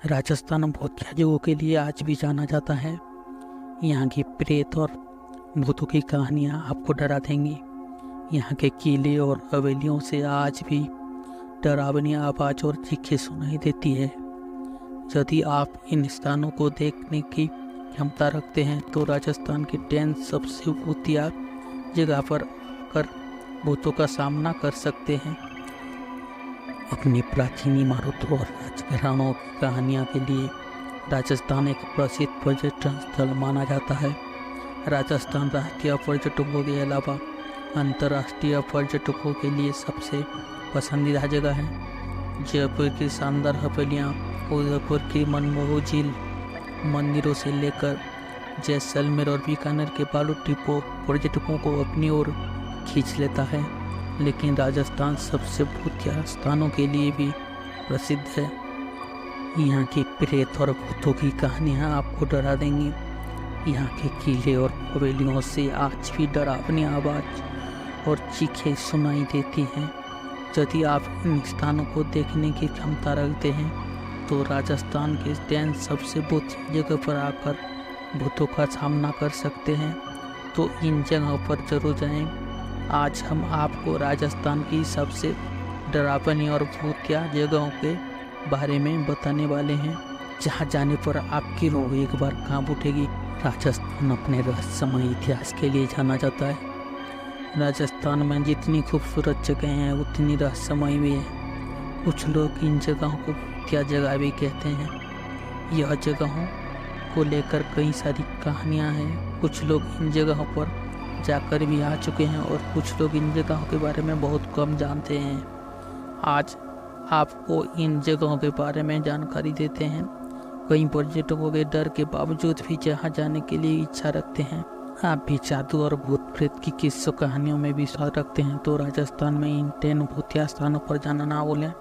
राजस्थान भूतिया जगहों के लिए आज भी जाना जाता है। यहाँ की प्रेत और भूतों की कहानियाँ आपको डरा देंगी। यहाँ के किले और हवेलियों से आज भी डरावनी आवाज़ और चीखें सुनाई देती है। यदि आप इन स्थानों को देखने की क्षमता रखते हैं तो राजस्थान की 10 सबसे भूतिया जगह पर कर भूतों का सामना कर सकते हैं। अपनी प्राचीन इमारतों और राजघरानों की कहानियों के लिए राजस्थान एक प्रसिद्ध पर्यटन स्थल माना जाता है। राजस्थान राष्ट्रीय पर्यटकों के अलावा अंतर्राष्ट्रीय पर्यटकों के लिए सबसे पसंदीदा जगह है। जयपुर की शानदार हवेलियाँ, उदयपुर की मनमोहक झील, मंदिरों से लेकर जैसलमेर और बीकानेर के बालू टिप्पो पर्यटकों को अपनी ओर खींच लेता है। लेकिन राजस्थान सबसे भूतिया स्थानों के लिए भी प्रसिद्ध है। यहाँ की प्रेत और भूतों की कहानियाँ आपको डरा देंगी। यहाँ के किले और हवेलियों से आज भी डरावनी आवाज़ और चीखें सुनाई देती हैं। यदि आप इन स्थानों को देखने की क्षमता रखते हैं तो राजस्थान के 10 सबसे भूतिया जगह पर आकर भूतों का सामना कर सकते हैं। तो इन जगहों पर जरूर जाएं। आज हम आपको राजस्थान की सबसे डरावनी और भूतिया जगहों के बारे में बताने वाले हैं, जहां जाने पर आपकी रूह एक बार कांप उठेगी। राजस्थान अपने रहस्यमय इतिहास के लिए जाना जाता है। राजस्थान में जितनी खूबसूरत जगह हैं उतनी रहस्यमय भी है। कुछ लोग इन जगहों को भूतिया जगह भी कहते हैं। यह जगहों को लेकर कई सारी कहानियाँ हैं। कुछ लोग इन जगहों पर जाकर भी आ चुके हैं और कुछ लोग इन जगहों के बारे में बहुत कम जानते हैं। आज आपको इन जगहों के बारे में जानकारी देते हैं। कई पर्यटकों के डर के बावजूद भी जहां जाने के लिए इच्छा रखते हैं। आप भी जादू और भूत प्रेत की किस्सों कहानियों में विश्वास रखते हैं तो राजस्थान में इन 10 भूतिया स्थानों पर जाना ना भूलें।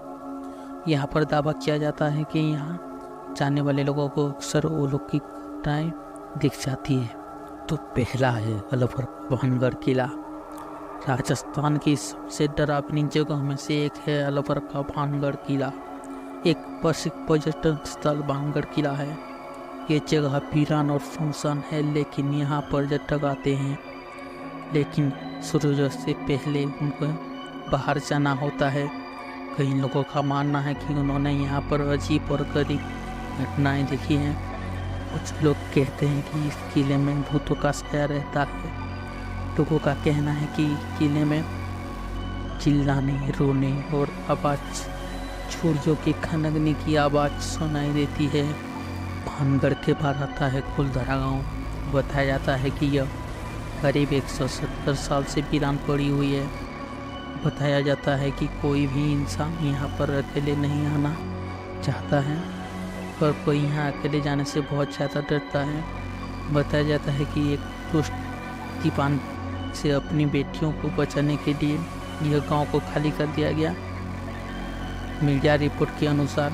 यहाँ पर दावा किया जाता है कि यहाँ जाने वाले लोगों को अक्सर अलौकिक घटनाएं दिख जाती है। तो पहला है अलवर भानगढ़ किला। राजस्थान की सबसे डरावनी जगह में से एक है अलवर का भानगढ़ किला। एक प्रसिद्ध पर्यटन स्थल भानगढ़ किला है। ये जगह वीरान और सुनसान है, लेकिन यहाँ पर्यटक आते हैं। लेकिन सूर्योदय से पहले उनको बाहर जाना होता है। कई लोगों का मानना है कि उन्होंने यहाँ पर अजीब और गरीब घटनाएं देखी हैं। कुछ लोग कहते हैं कि इस किले में भूतों का साया रहता है। लोगों का कहना है कि किले में चिल्लाने, रोने और आवाज़, छुरियों की खनकने की आवाज़ सुनाई देती है। भानगढ़ के बाद आता है खुलधरा गांव। बताया जाता है कि यह करीब 170 साल से वीरान पड़ी हुई है। बताया जाता है कि कोई भी इंसान यहाँ पर अकेले नहीं आना चाहता है, पर कोई यहाँ अकेले जाने से बहुत ज़्यादा डरता है। बताया जाता है कि एक दुष्ट दीवान से अपनी बेटियों को बचाने के लिए यह गांव को खाली कर दिया गया। मीडिया रिपोर्ट के अनुसार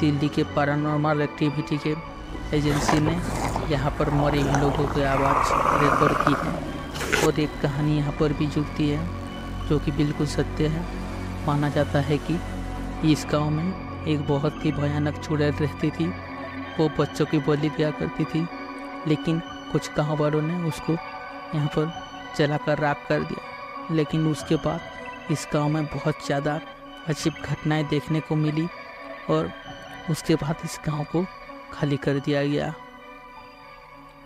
दिल्ली के पैरानॉर्मल एक्टिविटी के एजेंसी ने यहाँ पर मरे हुए लोगों की आवाज़ रिकॉर्ड की है और एक कहानी यहाँ पर भी जुड़ती है जो कि बिल्कुल सत्य है। माना जाता है कि इस गाँव में एक बहुत ही भयानक चुड़ैल रहती थी। वो बच्चों की बलि दिया करती थी, लेकिन कुछ गाँव वालों ने उसको यहाँ पर जलाकर राख कर दिया। लेकिन उसके बाद इस गांव में बहुत ज़्यादा अजीब घटनाएं देखने को मिली और उसके बाद इस गांव को खाली कर दिया गया।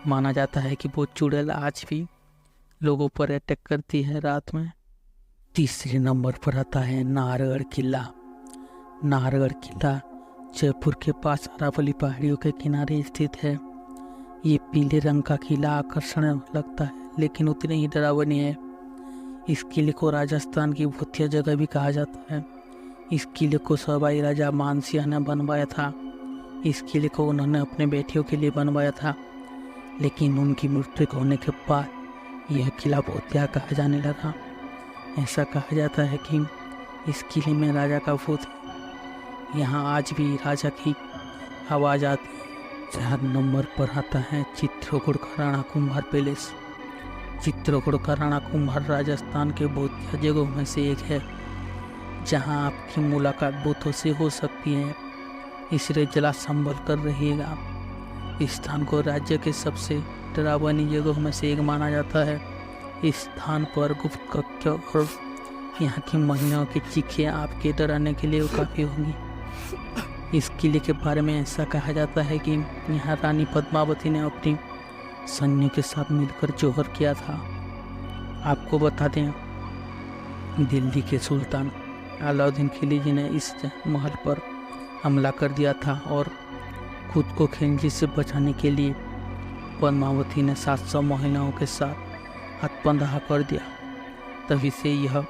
माना जाता है कि वो चुड़ैल आज भी लोगों पर अटैक करती है रात में। तीसरे नंबर पर आता है नाहरगढ़ किला। नाहरगढ़ किला जयपुर के पास अरावली पहाड़ियों के किनारे स्थित है। ये पीले रंग का किला आकर्षण लगता है, लेकिन उतने ही डरावनी है। इस किले को राजस्थान की भूतिया जगह भी कहा जाता है। इस किले को सवाई राजा मानसिंह ने बनवाया था। इस किले को उन्होंने अपने बेटियों के लिए बनवाया था, लेकिन उनकी मृत्यु होने के बाद यह किला भूतिया कहा जाने लगा। ऐसा कहा जाता है कि इस किले में राजा का भूत है। यहाँ आज भी राजा की आवाज़ आती है। 4 नंबर पर आता है चित्रकूट का राणा कुंभार पैलेस। चित्रकूट का राणा कुंभार राजस्थान के भूतिया जगहों में से एक है, जहाँ आपकी मुलाकात भूतों से हो सकती है। इसलिए जरा संभल कर रहिएगा। इस स्थान को राज्य के सबसे डरावनी जगहों में से एक माना जाता है। इस स्थान पर गुप्त कक्ष और यहाँ की महिलाओं की चीखें आपके डराने के लिए काफ़ी होंगी। इस किले के बारे में ऐसा कहा जाता है कि यहाँ रानी पद्मावती ने अपनी सैन्य के साथ मिलकर जौहर किया था। आपको बता दें, दिल्ली के सुल्तान अलाउद्दीन खिलजी ने इस महल पर हमला कर दिया था और खुद को खिलजी से बचाने के लिए पद्मावती ने 700 महिलाओं के साथ हथबंधा कर दिया। तभी से यह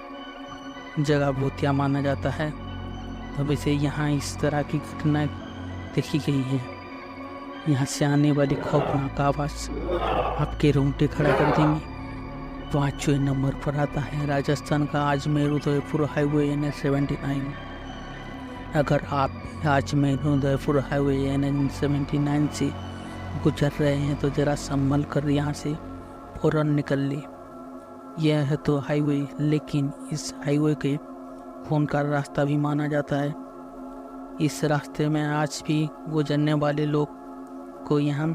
जगह भूतिया माना जाता है। तभी से यहाँ इस तरह की घटनाएं देखी गई है। यहाँ से आने वाली खौफनाक आवाज़ आपके रोंगटे खड़ा कर देंगी। 5वें नंबर पर आता है राजस्थान का अजमेर उदयपुर हाईवे NH79। अगर आप अजमेर उदयपुर हाईवे NH79 से गुजर रहे हैं तो ज़रा संभल कर यहाँ से फ़ौरन निकल ले। यह है तो हाईवे, लेकिन इस हाईवे के खून का रास्ता भी माना जाता है। इस रास्ते में आज भी गुजरने वाले लोग को यहाँ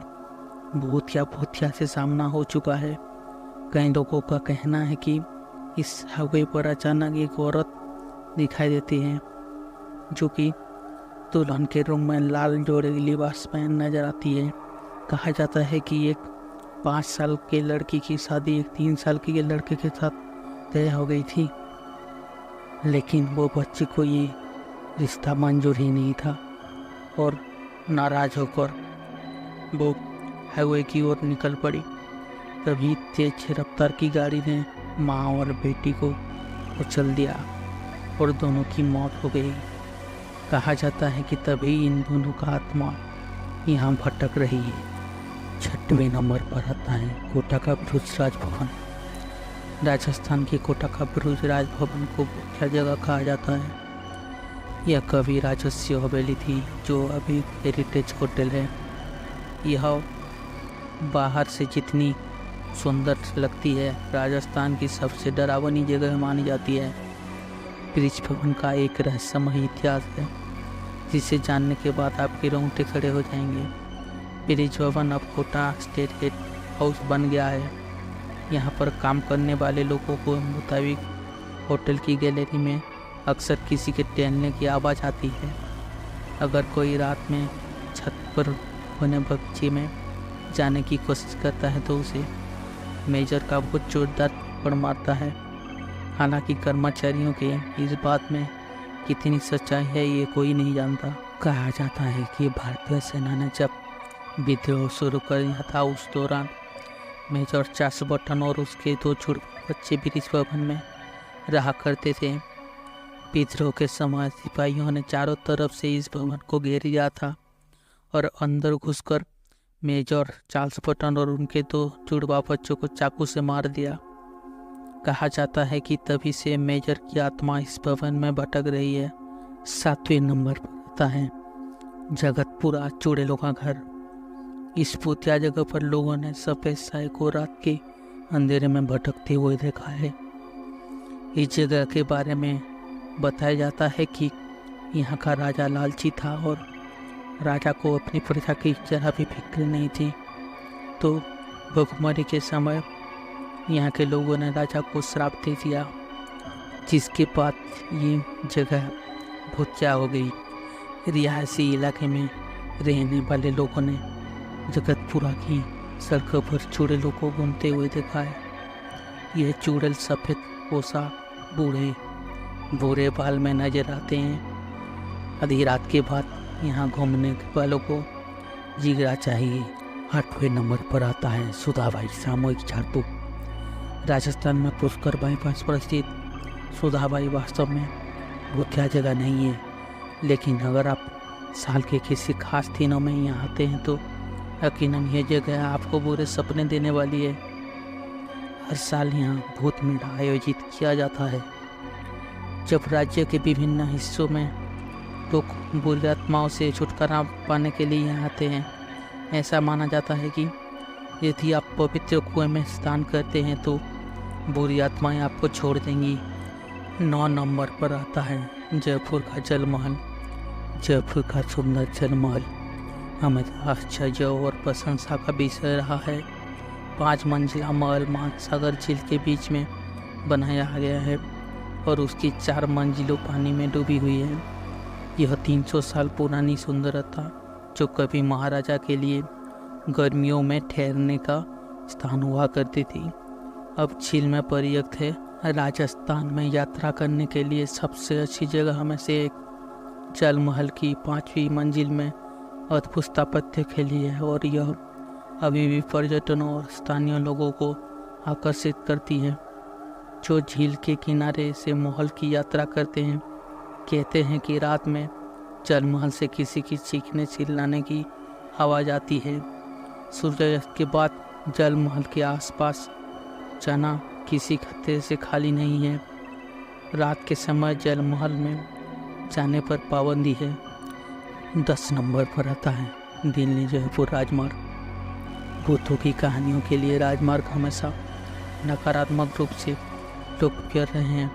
भूतिया से सामना हो चुका है। कई लोगों का कहना है कि इस हाईवे पर अचानक एक औरत दिखाई देती है जो कि दुल्हन के रूम में लाल जोड़े लिबास में नजर आती है। कहा जाता है कि एक 5 साल के लड़की की शादी एक 3 साल के लड़के के साथ तय हो गई थी, लेकिन वो बच्चे को ये रिश्ता मंजूर ही नहीं था और नाराज़ होकर वो हाईवे की ओर निकल पड़ी। तभी तेज रफ्तार की गाड़ी ने माँ और बेटी को उछल दिया और दोनों की मौत हो गई। कहा जाता है कि तभी इन दोनों का आत्मा यहाँ भटक रही है। 6वें नंबर पर आता है कोटा का ब्रुज राजभवन। राजस्थान के कोटा का ब्रुज राजभवन को मुख्य जगह कहा जाता है। यह कभी राजस्व हवेली थी जो अभी हेरिटेज होटल है। यह बाहर से जितनी सुंदर लगती है, राजस्थान की सबसे डरावनी जगह मानी जाती है। ब्रिज भवन का एक रहस्यमय इतिहास है जिसे जानने के बाद आपके रोंगटे खड़े हो जाएंगे। ब्रिज भवन अब कोटा स्टेट हेड हाउस बन गया है। यहाँ पर काम करने वाले लोगों को मुताबिक होटल की गैलरी में अक्सर किसी के टहलने की आवाज़ आती है। अगर कोई रात में छत पर होने बगीचे में जाने की कोशिश करता है तो उसे मेजर का बहुत जोरदार थप्पड़ मारता है। हालांकि कर्मचारियों के इस बात में कितनी सच्चाई है ये कोई नहीं जानता। कहा जाता है कि भारतीय सेना ने जब विद्रोह शुरू कर दिया था उस दौरान मेजर चार्ल्स बर्टन और उसके 2 जुड़वा बच्चे ब्रिज भवन में रहा करते थे। विद्रोह के समय सिपाहियों ने चारों तरफ से इस भवन को घेर लिया था और अंदर घुसकर मेजर चार्ल्स बर्टन और उनके 2 जुड़वा बच्चों को चाकू से मार दिया। कहा जाता है कि तभी से मेजर की आत्मा इस भवन में भटक रही है। 7वें नंबर पर आता है जगतपुरा चुड़ैलों का घर। इस भूतिया जगह पर लोगों ने सफ़ेद साय को रात के अंधेरे में भटकते हुए देखा है। इस जगह के बारे में बताया जाता है कि यहाँ का राजा लालची था और राजा को अपनी प्रजा की जरा भी फिक्र नहीं थी। तो भुखमरी के समय यहाँ के लोगों ने राजा को श्राप दे दिया, जिसके बाद ये जगह भूतिया हो गई। रिहायशी इलाके में रहने वाले लोगों ने जगतपुरा की सड़कों पर चुड़ैलों को घूमते हुए देखा है। यह चुड़ैल सफ़ेद पोशाक, बूढ़े भूरे बाल में नजर आते हैं। आधी रात के बाद यहाँ घूमने वालों को जिगरा चाहिए। 8वें नंबर पर आता है सुधाबाई सामूहिक झाड़फूक। राजस्थान में पुष्कर बाईपास पर स्थित सुधाबाई वास्तव में भूतिया जगह नहीं है, लेकिन अगर आप साल के किसी खास दिनों में यहाँ आते हैं तो यकीनन यह जगह आपको बुरे सपने देने वाली है। हर साल यहाँ भूत मेला आयोजित किया जाता है, जब राज्य के विभिन्न हिस्सों में लोग बुरी आत्माओं से छुटकारा पाने के लिए यहाँ आते हैं। ऐसा माना जाता है कि यदि आप पवित्र कुएं में स्नान करते हैं तो बुरी आत्माएं आपको छोड़ देंगी। 9 नंबर पर आता है जयपुर का जल महल। जयपुर का सुंदर जल महल हमेशा आश्चर्य और प्रशंसा का विषय रहा है। 5 मंजिला महल महासागर झील के बीच में बनाया गया है और उसकी 4 मंजिलों पानी में डूबी हुई है। यह 300 साल पुरानी सुंदरता जो कभी महाराजा के लिए गर्मियों में ठहरने का स्थान हुआ करती थी, अब झील में परित्यक्त है। राजस्थान में यात्रा करने के लिए सबसे अच्छी जगह में से एक जल महल की 5वीं मंजिल में अद्भुत स्थापत्य के लिए है और यह अभी भी पर्यटकों और स्थानीय लोगों को आकर्षित करती है जो झील के किनारे से महल की यात्रा करते हैं। कहते हैं कि रात में जल महल से किसी की चीखने चिल्लाने की आवाज़ आती है। सूर्यास्त के बाद जल महल के आसपास जाना किसी खतरे से खाली नहीं है। रात के समय जल महल में जाने पर पाबंदी है। 10 नंबर पर आता है दिल्ली जयपुर राजमार्ग। भूतों की कहानियों के लिए राजमार्ग हमेशा नकारात्मक रूप से लोकप्रिय रहे हैं।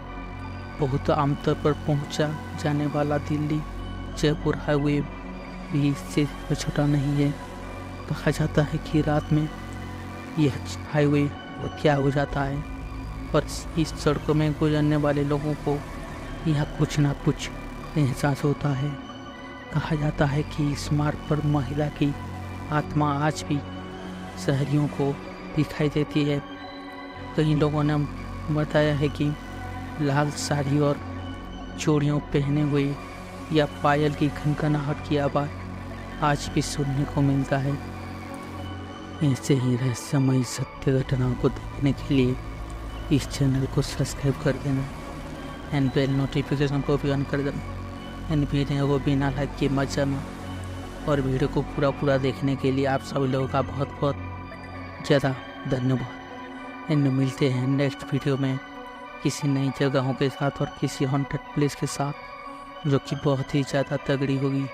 बहुत आमतौर पर पहुंचा जाने वाला दिल्ली जयपुर हाईवे भी इससे छोटा नहीं है। कहा जाता है कि रात में यह हाईवे क्या हो जाता है और इस सड़कों में गुजरने वाले लोगों को यहाँ कुछ ना कुछ एहसास होता है। कहा जाता है कि इस मार्ग पर महिला की आत्मा आज भी शहरियों को दिखाई देती है। कई लोगों ने बताया है कि लाल साड़ी और चूड़ियों पहने हुए या पायल की खनखनाहट की आवाज़ आज भी सुनने को मिलता है। ऐसे ही रहस्यमयी सत्य घटनाओं को देखने के लिए इस चैनल को सब्सक्राइब कर देना एंड बेल नोटिफिकेशन को भी ऑन कर देना एंड वीडियो को बिना लाइक किए मत जाना। और वीडियो को पूरा देखने के लिए आप सभी लोगों का बहुत बहुत ज़्यादा धन्यवाद। एंड मिलते हैं नेक्स्ट वीडियो में किसी नई जगहों के साथ और किसी हॉन्टेड प्लेस के साथ जो कि बहुत ही ज़्यादा तगड़ी होगी।